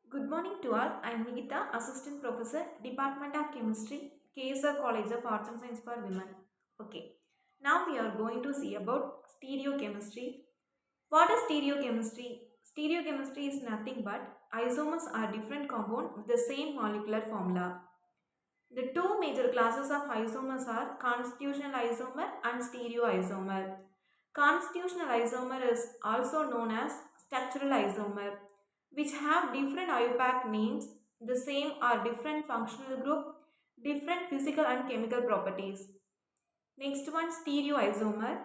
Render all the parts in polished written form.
Good morning to all. I am Nikitha, Assistant Professor, Department of Chemistry, KSR College of Arts and Science for Women. Okay, now we are going to see about stereochemistry. What is stereochemistry? Stereochemistry is nothing but isomers are different compounds with the same molecular formula. The two major classes of isomers are constitutional isomer and stereoisomer. Constitutional isomer is also known as structural isomer, which have different IUPAC names, the same or different functional group, different physical and chemical properties. Next one, stereoisomer.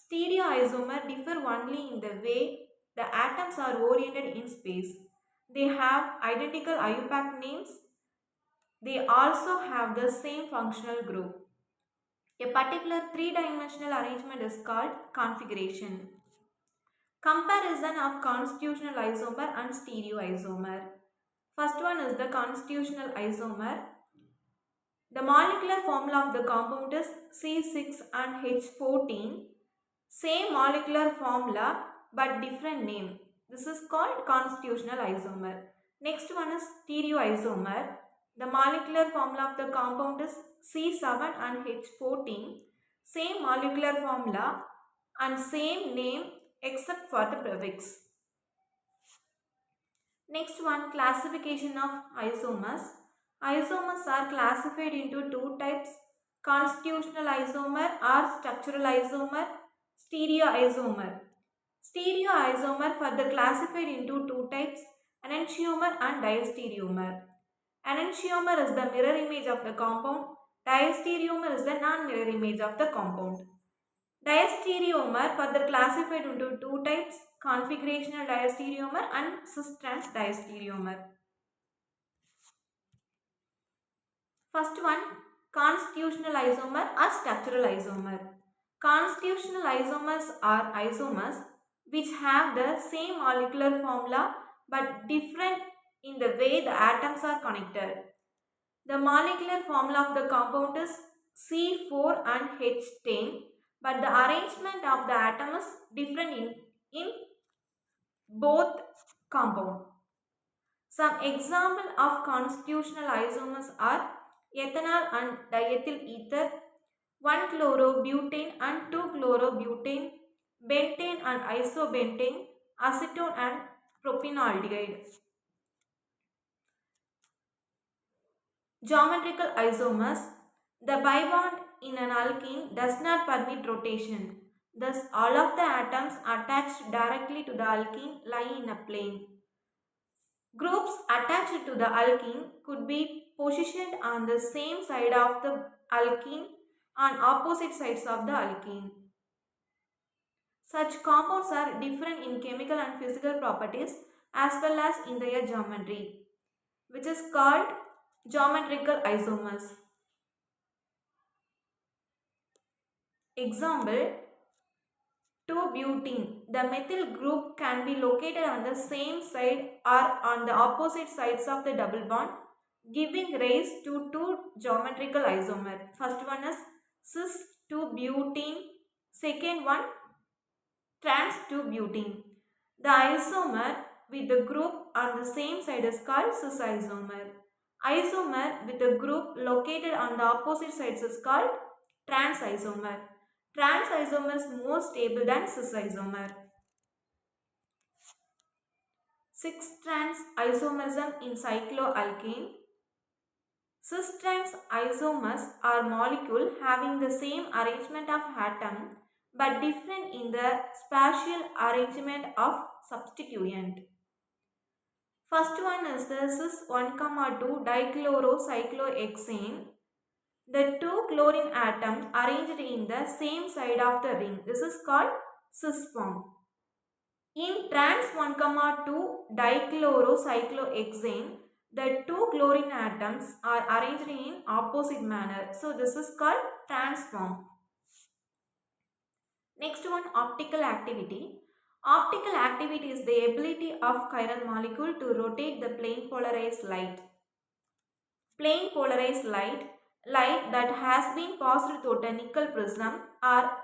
Stereoisomer differ only in the way the atoms are oriented in space. They have identical IUPAC names. They also have the same functional group. A particular three-dimensional arrangement is called configuration. Comparison of constitutional isomer and stereoisomer. First one is the constitutional isomer. The molecular formula of the compound is C6 and H14. Same molecular formula but different name. This is called constitutional isomer. Next one is stereoisomer. The molecular formula of the compound is C7 and H14. Same molecular formula and same name except for the prefix. Next one, classification of isomers. Isomers are classified into two types: constitutional isomer or structural isomer, stereoisomer. Stereoisomer further classified into two types: enantiomer and diastereomer. Enantiomer is the mirror image of the compound. Diastereomer is the non-mirror image of the compound. Diastereomer further classified into two types: configurational diastereomer and cis-trans diastereomer. First one, constitutional isomer or structural isomer. Constitutional isomers are isomers which have the same molecular formula but different in the way the atoms are connected. The molecular formula of the compound is C4 and H10, but the arrangement of the atom is different in both compounds. Some examples of constitutional isomers are ethanol and diethyl ether, 1-chlorobutane and 2-chlorobutane, bentane and isobentane, acetone and propionaldehyde. Geometrical isomers. The bibond in an alkene does not permit rotation. Thus, all of the atoms attached directly to the alkene lie in a plane. Groups attached to the alkene could be positioned on the same side of the alkene on opposite sides of the alkene. Such compounds are different in chemical and physical properties as well as in their geometry, which is called geometrical isomers. Example, 2-butene. The methyl group can be located on the same side or on the opposite sides of the double bond, giving rise to two geometrical isomers. First one is cis-2-butene. Second one, trans-2-butene. The isomer with the group on the same side is called cis-isomer. Isomer with a group located on the opposite sides is called trans-isomer. Trans-isomer is more stable than cis-isomer. 6-trans isomerism in cycloalkane. Cis-trans isomers are molecules having the same arrangement of atom but different in the spatial arrangement of substituent. First one is the cis-1,2 dichlorocyclohexane. The two chlorine atoms arranged in the same side of the ring. This is called cis form. In trans-1,2 dichlorocyclohexane, the two chlorine atoms are arranged in opposite manner. So this is called trans form. Next one, optical activity. Optical activity is the ability of chiral molecule to rotate the plane polarized light. Plane polarized light that has been passed through a nickel prism or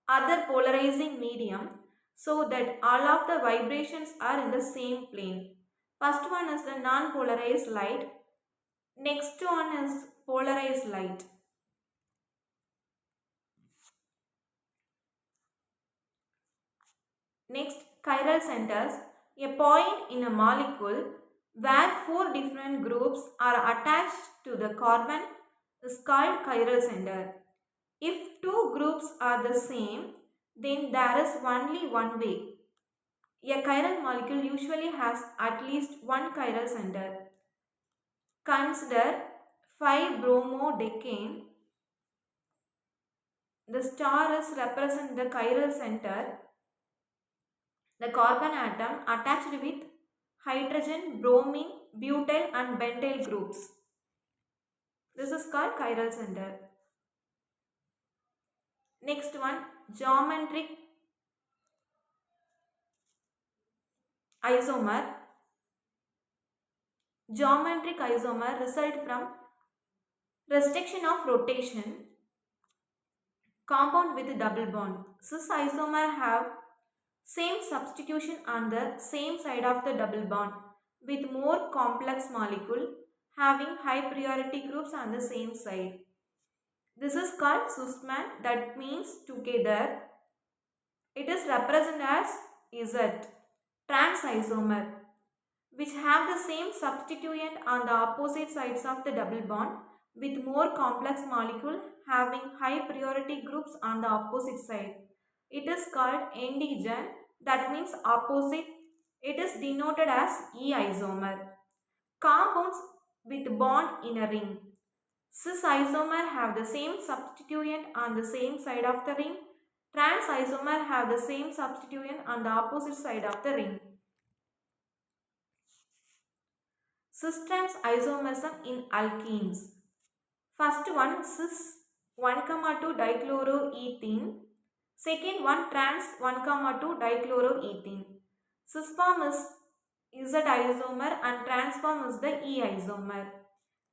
other polarizing medium so that all of the vibrations are in the same plane. First one is the non-polarized light. Next one is polarized light. Next, chiral centers. A point in a molecule where four different groups are attached to the carbon is called chiral center. If two groups are the same, then there is only one way. A chiral molecule usually has at least one chiral center. Consider 5-bromodecane. The star is represent the chiral center. The carbon atom attached with hydrogen, bromine, butyl and bentyl groups. This is called chiral center. Next one, geometric isomer. Geometric isomer result from restriction of rotation compound with double bond. Cis isomer have same substitution on the same side of the double bond with more complex molecule having high priority groups on the same side. This is called Sussman, that means together. It is represented as Z. Trans isomer, which have the same substituent on the opposite sides of the double bond with more complex molecule having high priority groups on the opposite side. It is called indigen, that means opposite. It is denoted as E isomer. Compounds with bond in a ring. Cis isomer have the same substituent on the same side of the ring. Trans isomer have the same substituent on the opposite side of the ring. Cis-trans isomerism in alkenes. First one cis 1,2 dichloroethene. Second one trans 1,2 dichloroethene. Cis form is Z isomer and trans form is the E isomer.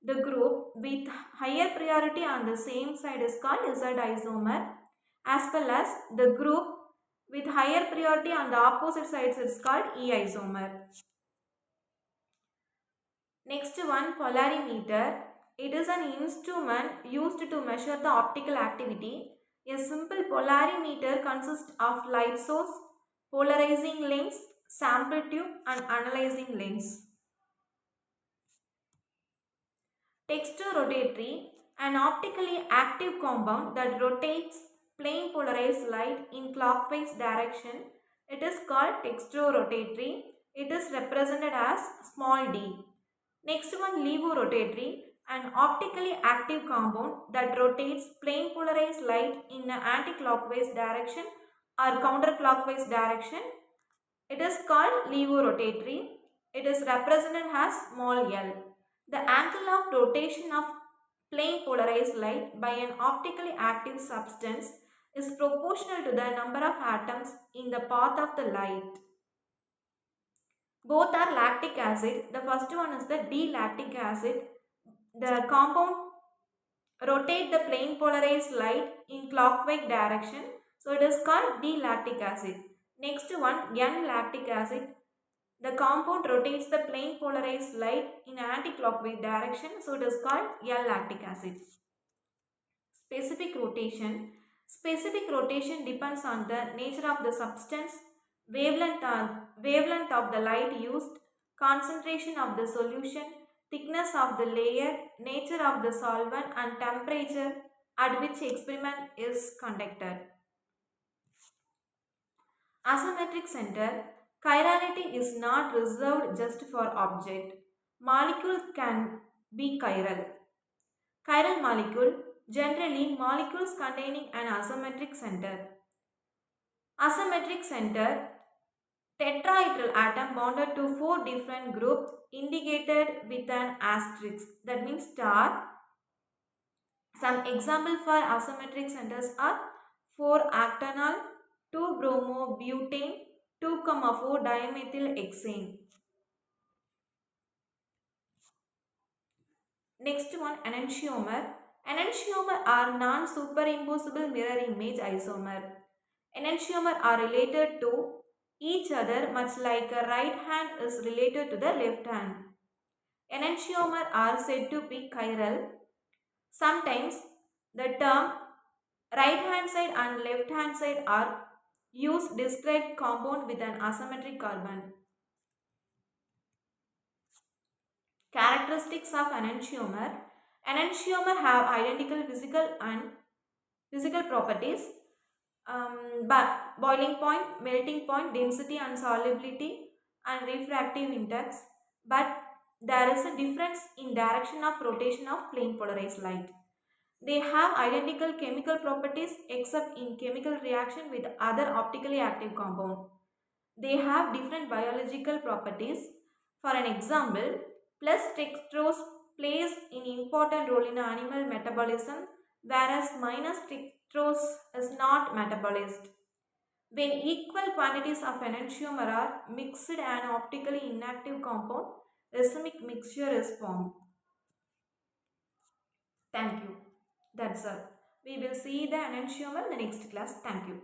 The group with higher priority on the same side is called Z isomer, as well as the group with higher priority on the opposite sides is called E isomer. Next one, polarimeter. It is an instrument used to measure the optical activity. A simple polarimeter consists of light source, polarizing lens, sample tube and analyzing lens. Texturotatory, an optically active compound that rotates plane polarized light in clockwise direction. It is called texturotatory. It is represented as small d. Next one, levorotatory, an optically active compound that rotates plane polarized light in an anti-clockwise direction or counterclockwise direction. It is called levorotatory. It is represented as small l. The angle of rotation of plane polarized light by an optically active substance is proportional to the number of atoms in the path of the light. Both are lactic acid. The first one is the D-lactic acid. The compound rotate the plane polarized light in clockwise direction. So it is called D-lactic acid. Next one, N-lactic acid. The compound rotates the plane polarized light in anti-clockwise direction. So it is called L-lactic acid. Specific rotation. Specific rotation depends on the nature of the substance, wavelength of the light used, concentration of the solution, thickness of the layer, nature of the solvent and temperature at which experiment is conducted. Asymmetric center. Chirality is not reserved just for object. Molecule can be chiral. Chiral molecule, generally molecules containing an asymmetric center. Asymmetric center, tetrahedral atom bonded to four different groups indicated with an asterisk, that means star. Some examples for asymmetric centers are 4-octanol, 2-bromobutane, 2,4-dimethylhexane. Next one, enantiomer. Enantiomer are non-superimposable mirror image isomer. Enantiomer are related to each other much like a right hand is related to the left hand. Enantiomer are said to be chiral. Sometimes the term right hand side and left hand side are used to describe compound with an asymmetric carbon. Characteristics of enantiomer. Enantiomer have identical physical properties, but boiling point, melting point, density and solubility and refractive index, but there is a difference in direction of rotation of plane polarized light. They have identical chemical properties except in chemical reaction with other optically active compound. They have different biological properties. For an example, plus dextrose plays an important role in animal metabolism, whereas minus dextrose is not metabolized. When equal quantities of enantiomer are mixed, an optically inactive compound, racemic mixture is formed. Thank you. That's all. We will see the enantiomer in the next class. Thank you.